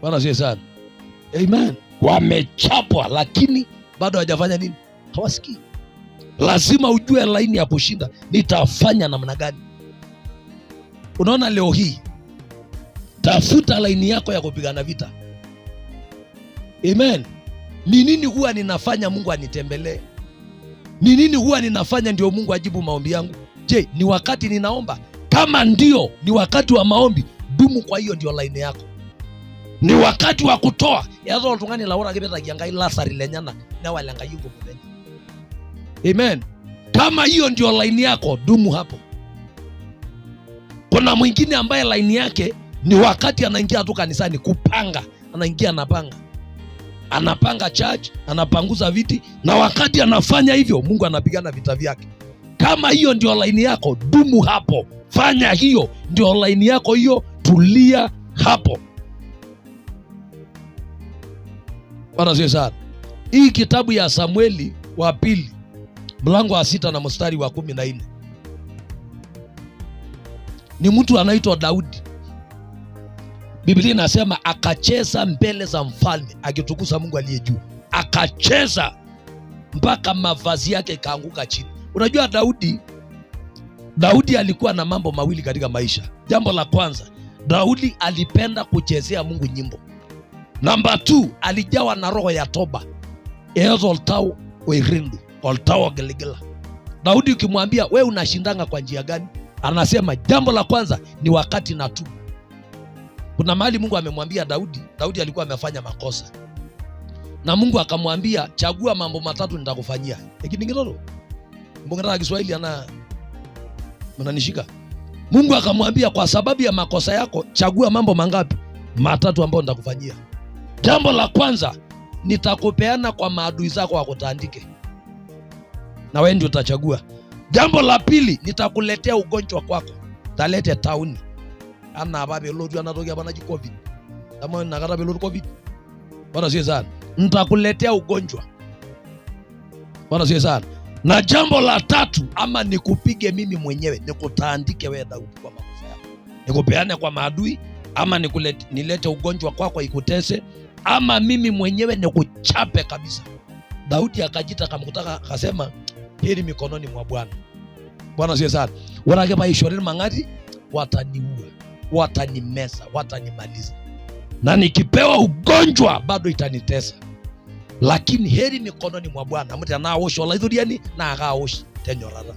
Bwana asifiwe sana. Amen. Wamechapwa lakini bado hawajafanya nini? Hawasikii. Lazima ujue laini ya kushinda. Nitafanya namna gani? Unaona leo hii, tafuta laini yako ya kupigana vita. Amen. Ni nini huwa ninafanya Mungu anitembelee? Ni nini huwa ninafanya ndio Mungu ajibu maombi yangu? Je, ni wakati ninaomba? Kama ndio ni wakati wa maombi, dumu kwa hiyo ndio laini yako. Ni wakati wa kutoa. Yazo tungani laura kibeta kiangai lasari lenyana na walanga yuko mwenye. Amen. Kama hiyo ndio laini yako, dumu hapo. Kuna mwingine ambaye laini yake ni wakati anaingia tu kanisani kupanga, anaingia anapanga. Anapanga church, anapanguza viti, na wakati anafanya hivyo Mungu anapigana vita vyake. Kama hiyo ndio laini yako, dumu hapo. Fanya hiyo ndio laini yako hiyo, tulia hapo. Bwana asifiwe sana. Hii kitabu ya Samueli wa pili mlango wa 6 na mstari wa 14. Ni mtu anaitwa Daudi. Biblia inasema akacheza mbele za mfalme akitukuza Mungu aliye juu. Akacheza mpaka mavazi yake kaanguka chini. Unajua Daudi alikuwa na mambo mawili katika maisha. Jambo la kwanza, Daudi alipenda kuchezea Mungu nyimbo. Namba 2, alijawa na roho ya toba. Oltao oirindu, oltao gelegela. Daudi ukimwambia wewe unashindanga kwa njia gani? Anasema jambo la kwanza ni wakati na tu. Kuna mahali Mungu amemwambia Daudi alikuwa amefanya makosa. Na Mungu akamwambia chagua mambo matatu nitakufanyia. Lakini ngiroro. Mbona Kiswahili mnanishika? Mungu akamwambia kwa sababu ya makosa yako chagua mambo mangapi? Matatu ambayo nitakufanyia. Jambo la kwanza, nitakupeana kwa maadui zako wakutandike. Na wewe ndio utachagua. Jambo la pili, nitakuletea ugonjwa kwako. Talete tauni. Ana babe lodu anatokea bana COVID. Kama nakata be lodu COVID. Bwana asifiwe sana. Nitakuletea ugonjwa. Bwana asifiwe sana. Na jambo la tatu, ama nikupige mimi mwenyewe, nikutaandike wewe Daudi kwa makosa yako. Nikupeane kwa maadui, ama nilete ugonjwa kwako ikutese, ama mimi mwenyewe nikuchape kabisa. Daudi akajita akamkutaka akasema heri mikononi mwa Bwana. Bwana asifiwe sana. Wanakeba ishoreni mangati wataniua, watanimeza, watanimaliza. Na nikipewa ugonjwa bado itanitesa. Lakini heri mikononi mwa Bwana. Mtu anaosha wala idhuriani na akaosha tenyorara.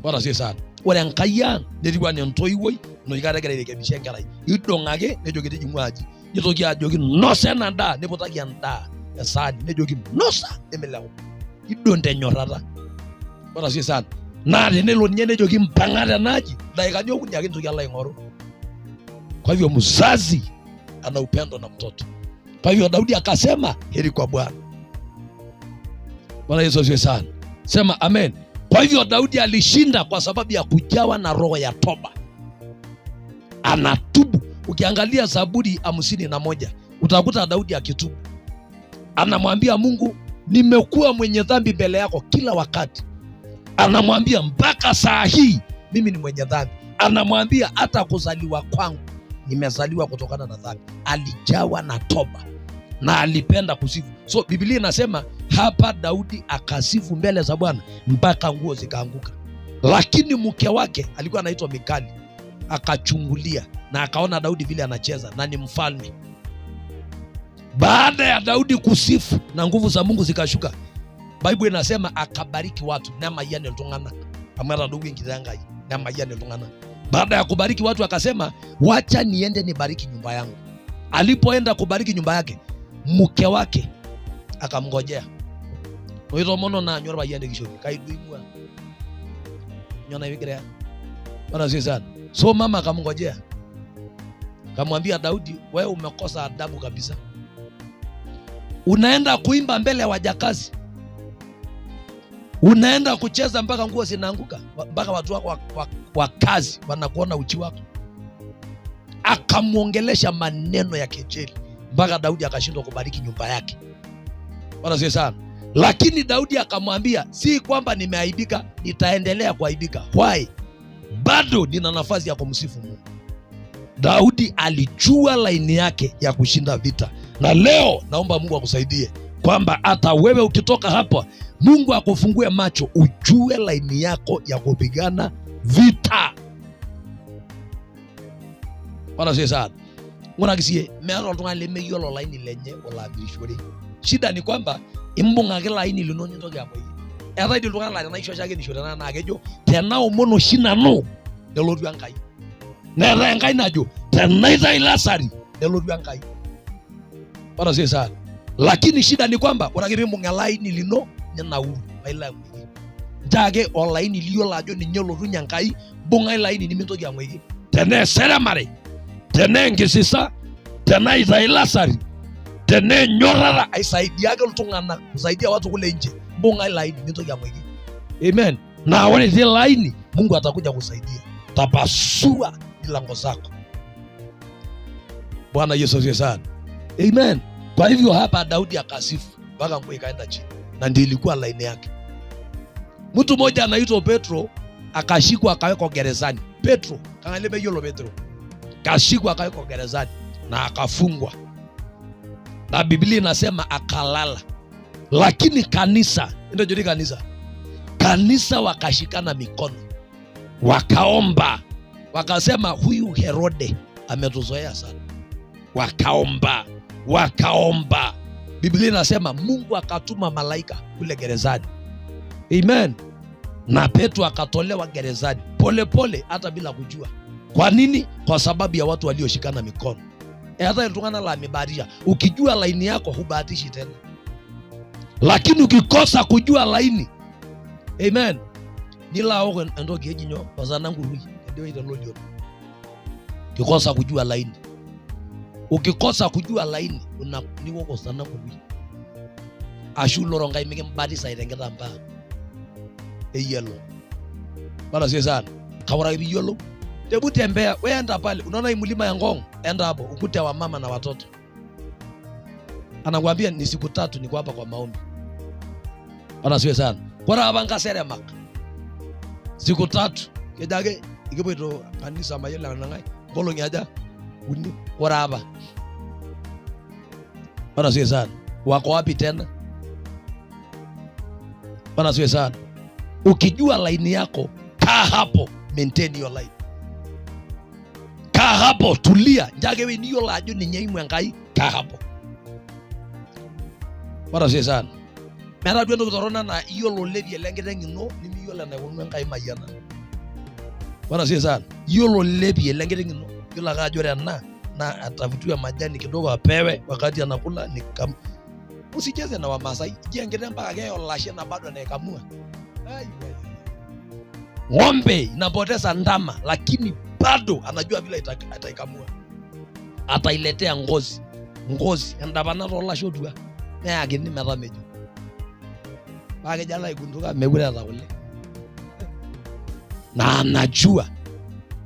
Bwana asifiwe sana. Wala nkaya ndirwa ni ntoiwoi no ikaragera irekebisha ngerai. Idongage nejogete jimwaji. Yitoki ajoki nosa na nda nepotaki anda esani nejoki nosa emelawo. Idonte nyorara. Bwana asifiwe sana. Na tenelo nye nejoki mpangata naji daika nyoku nyake ntoki ala ingoro. Kwa hivyo mzazi ana upendo na mtoto. Kwa hivyo Daudi akasema heri kwa Bwana. Bwana Yesu asifiwe sana. Sema amen. Kwa hivyo Daudi alishinda kwa sababu ya kujawa na roho ya toba. Anatubu. Ukiangalia Zaburi 51 utakuta Daudi akitubu. Anamwambia Mungu, nimekuwa mwenye dhambi mbele yako kila wakati. Anamwambia mpaka saa hii mimi ni mwenye dhambi. Anamwambia hata kuzaliwa kwangu nimezaliwa kutokana na dhambi. Alijawa na toba na alipenda kusifu. So Biblia inasema hapa Daudi akasifu mbele za Bwana mpaka nguo zikaanguka. Lakini mke wake alikuwa anaitwa Mikali. Akachungulia na akaona Daudi vile anacheza na ni mfalme. Baada ya Daudi kusifu na nguvu za Mungu zikashuka, Biblia inasema akabariki watu na mayane ltungana. Amara ndugu ngiranga na mayane ltungana. Baada ya kubariki watu akasema wacha niende nibariki nyumba yangu. Alipoenda kubariki nyumba yake, mke wake akamngojea. Oito mono na nyorba yende kishobi kaiduimwa. Nyona yigrea. Bwana asifiwe sana. So mama akamngojea. Akamwambia Daudi, wewe umekosa adabu kabisa. Unaenda kuimba mbele ya wajakazi. Unaenda kucheza mpaka nguo zinaanguka, mpaka watu wako wa kazi wanakuona uchi wako. Akamuongelesha maneno ya kejeli mpaka Daudi akashindwa kubariki nyumba yake. Bwana asifiwe sana. Lakini Daudi akamwambia, si kwamba nimeaibika, nitaendelea kuaibika. Why? Bado nina nafasi ya kumsifu Mungu. Daudi alijua laini yake ya kushinda vita. Na leo naomba Mungu akusaidie kwamba hata wewe ukitoka hapa, Mungu akufungue macho ujue laini yako ya kupigana vita. Bwana asifiwe sana. Ngona kisie meero oltung'ani lemeyiolo laini lenye olamirishore. Shida ni kwamba imbung'aki laini lino nintoki amoyi. Eetai dii iltung'anak laa tenaisho ake nishore naa kejo tenaomon oshi nanu nelotu Enkai. Neetai enkai najo tenaitai lasari nelotu Enkai. Bwana asifiwe sana. Lakini shida ni kwamba ore ake piimbung' elaini lino ninauru pailo amoyi. Ntaake olaini liyiolo ajo ninye elotunye Enkai, mbung'a ilaini nimintoki amoyi. Tenaa eseremare, tenaa enkisisa, tenaa itai lasari, tenaa enyorrata aisaidiake iltung'anak, kusaidia watu kule nje, mbung'a ilaini mintoki amoyi. Amen. Na ore ile laini Mungu atakuja kusaidia. Tapasua milango zako. Bwana Yesu asifiwe sana. Amen. Kwa hivyo hapa Daudi akasifu mpaka nguo ikaenda chini, na ndio ilikuwa laini yake. Mtu mmoja anaitwa Petro akashikwa akawekwa gerezani. Petro kangali meyiolo Petro kashikwa akawekwa gerezani na akafungwa, na Biblia inasema akalala. Lakini kanisa ndio jodi kanisa wakashikana mikono wakaomba, wakasema huyu Herode ametuzoea sana. Wakaomba. Biblia inasema Mungu akatuma malaika kule gerezani. Amen. Na Petro akatolewa gerezani pole hata bila kujua. Kwa nini? Kwa sababu ya watu walioshikana mikono. Hata ilitungana la mibadia. Ukijua laini yako hubahatishi tena. Lakini ukikosa kujua laini, amen, nila wako ndoki ejinyo wazana ngurui ndio italodio. Ukikosa kujua laini, ukikosa kujua laini ni wako sana ngurui. Ashuloro ngai mikimbatisa itengeta mbaa eyelo. Bwana asifiwe sana. Kawara yolo tebu tembea, wewe enda pale, unaona hii mlima ya Ngong, enda hapo ukute wa mama na watoto. Anakuambia ni siku 3 niko hapa kwa maombi. Bwana asifiwe sana. Kwa hapa ngaseremak siku 3 kejage ikipoito kanisa mayela nangai ngolongi aja uni kwa hapa. Bwana asifiwe sana. Wako wapi tena? Bwana asifiwe sana. Ukijua laini yako, kaa hapo, maintain your life. Kaa hapo, tulia. Njage we niyo lajo ni nyaimu Enkai, kaa hapo. Bwana asifiwe sana. Mera duendo kutorona na iyolo levi elengiteng ino nimiyiolo enaikununo Enkai mayiana. Bwana asifiwe sana. Iyolo levi elengiteng ino yolo ake ajo ena na atafutiwe majani kidogo apewe wakati anakula ni kama. Usicheze na Wamasai. Jengete mpaka keo lashe na bado anaikamua. Ng'ombe inapoteza ndama lakini bado anajua vile ataikamua. Atailetea ngozi endapana tolasho tua neakini metamejo. Bage jala igunduka mekure atakule. Na anajua.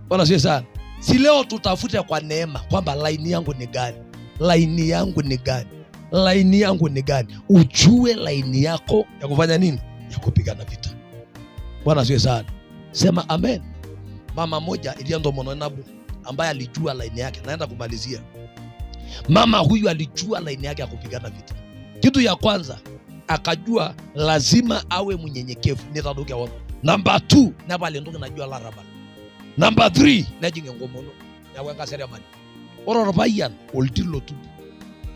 Bwana asifiwe sana. Si leo tutafute kwa neema kwamba laini yangu ni gani? Laini yangu ni gani? Ujue laini yako ya kufanya nini? Ya kupigana vita. Bwana asifiwe sana. Sema amen. Mama moja iliando mononabu ambaye alijua laini yake. Naenda kumalizia. Mama huyu alijua laini yake ya kupigana vita. Kitu ya kwanza akajua lazima awe mnyenyekevu. Nitadukia wangu. Number 2 naba lendoke najua laraba. Number 3 najinge ngomono ya wenga seremani. Oro bayan oltilo tu.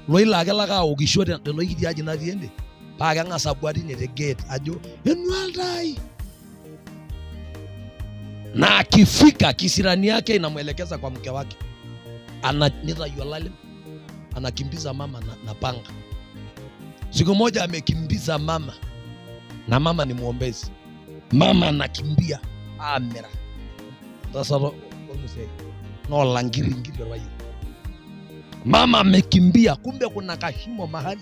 Loila agelaka okishote loikiti aji na viende. Paga ngasa bwadi ne the gate ajo enwaldai. Na akifika kisirani yake inamuelekeza kwa mke wake. Ananita yolale. Anakimbiza mama na panga. Siku moja amekimbiza mama. Na mama ni muombezi. Mama anakimbia. Amera. Sasa no langiri wayo. Mama amekimbia, kumbe kuna kashimo mahali.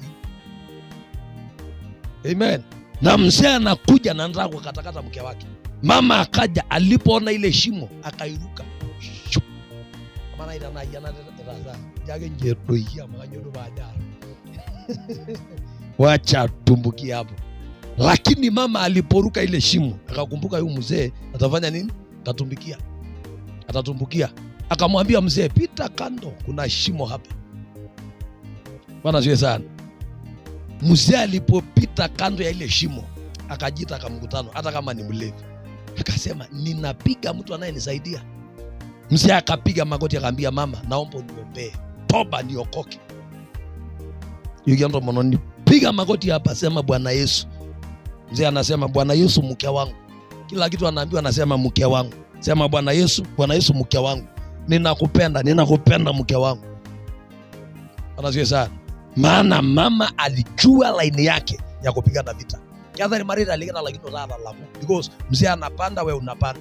Amen. Na mzee anakuja na anataka kukatakata mke wake. Mama akaja, alipoona ile shimo akairuka. Maana ina na yana tata jage njedoia makanyodo baada. Wacha tumbukia hapo. Lakini mama aliporuka ile shimo akakumbuka huyu mzee atafanya nini? Atatumbukia. akamwambia mzee, pita kando, kuna shimo hapa. Bwana asifiwe sana. Mzee alipopita kando ya ile shimo, akajita akamkutano, hata kama ni mlevi, akasema ninapiga mtu anayenisaidia. Mzee akapiga magoti akamwambia, mama, naomba uniombee toba niokoke. Yuki ndo mononi piga magoti hapa, sema Bwana Yesu. Mzee anasema, Bwana Yesu mke wangu. Kila kitu anaambiwa anasema mke wangu. Sema Bwana Yesu, Bwana Yesu mke wangu. Ninakupenda mke wangu. Anasikia sana. Maana mama alijua laini yake ya kupigana vita. Kiathari marida aligana lakini rara lamu. Because mzee anapanda, wewe unapanda.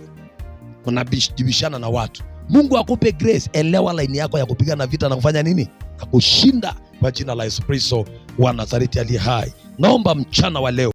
Unabishana na watu. Mungu akupe grace, elewa laini yako ya kupigana vita na kufanya nini? Na kushinda kwa jina la Yesu Kristo wa Nazareti aliye hai. Naomba mchana wa leo